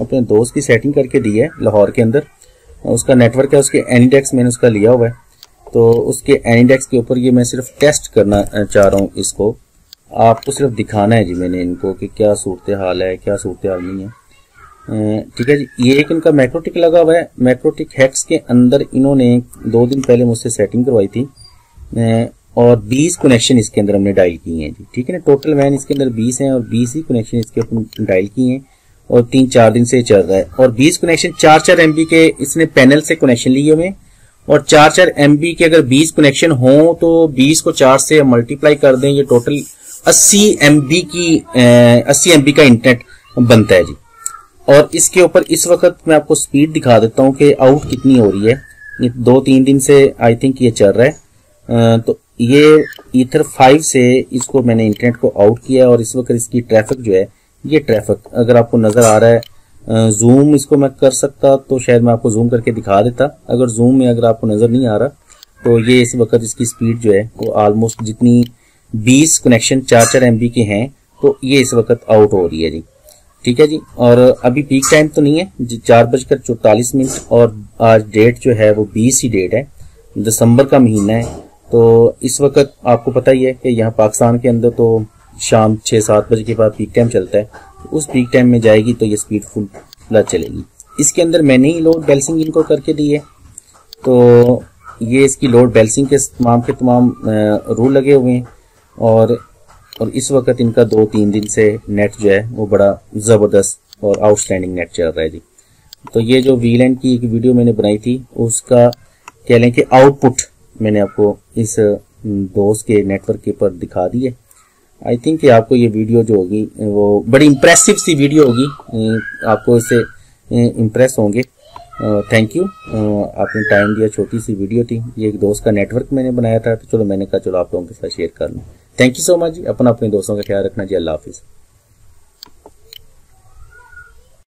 अपने दोस्त की सेटिंग करके दी है लाहौर के अंदर. उसका नेटवर्क है, उसके एनीडेक्स मैंने उसका लिया हुआ है. तो उसके एनीडेक्स के ऊपर ये मैं सिर्फ टेस्ट करना चाह रहा हूँ. इसको आपको सिर्फ दिखाना है जी मैंने इनको कि क्या सूरत हाल है, क्या सूरत हाल नहीं है. ठीक है जी. ये एक इनका मैक्रोटिक लगा हुआ है. मैक्रोटिक हैक्स के अंदर इन्होंने 2 दिन पहले मुझसे सेटिंग करवाई थी और 20 कनेक्शन इसके अंदर हमने डायल किए हैं जी. ठीक है ना. टोटल वैन इसके अंदर 20 हैं और 20 ही कनेक्शन इसके ऊपर डायल किए हैं और 3-4 दिन से चल रहा है. और 20 कनेक्शन 4-4 MB के इसने पैनल से कनेक्शन लिए हुए और 4-4 MB के अगर 20 कनेक्शन हो तो 20 को 4 से मल्टीप्लाई कर दें, ये टोटल 80 MB का इंटरनेट बनता है जी. और इसके ऊपर इस वक्त मैं आपको स्पीड दिखा देता हूँ कि आउट कितनी हो रही है. ये 2-3 दिन से आई थिंक ये चल रहा है. तो ये ईथर 5 से इसको मैंने इंटरनेट को आउट किया है और इस वक्त इसकी ट्रैफिक जो है, ये ट्रैफिक अगर आपको नजर आ रहा है, जूम इसको मैं कर सकता तो शायद मैं आपको जूम करके दिखा देता. अगर जूम में अगर आपको नजर नहीं आ रहा तो ये इस वक्त इसकी स्पीड जो है वो ऑलमोस्ट जितनी 20 कनेक्शन 4-4 MB के हैं तो ये इस वक्त आउट हो रही है जी. ठीक है जी. और अभी पीक टाइम तो नहीं है, 4:44 और आज डेट जो है वो 20 ही डेट है, दिसंबर का महीना है. तो इस वक्त आपको पता ही है कि यहाँ पाकिस्तान के अंदर तो शाम 6-7 बजे के बाद पीक टाइम चलता है. उस पीक टाइम में जाएगी तो ये स्पीड फुल चलेगी. इसके अंदर मैंने ही लोड बैलेंसिंग इनको करके दी है. तो ये इसकी लोड बैलेंसिंग के तमाम रूल लगे हुए हैं और इस वक्त इनका 2-3 दिन से नेट जो है वो बड़ा जबरदस्त और आउटस्टैंडिंग नेट चल रहा है जी. तो ये जो वीलैंड की एक वीडियो मैंने बनाई थी उसका कह लें कि आउटपुट मैंने आपको इस दोस्त के नेटवर्क के ऊपर दिखा दी है. आई थिंक कि आपको ये वीडियो जो होगी वो बड़ी इंप्रेसिव सी वीडियो होगी, आपको इससे इंप्रेस होंगे. थैंक यू, आपने टाइम दिया. छोटी सी वीडियो थी, ये एक दोस्त का नेटवर्क मैंने बनाया था तो चलो मैंने कहा चलो आप लोगों के साथ शेयर कर लूँ. थैंक यू सो मच जी. अपने दोस्तों का ख्याल रखना जी. अल्लाह हाफिज़.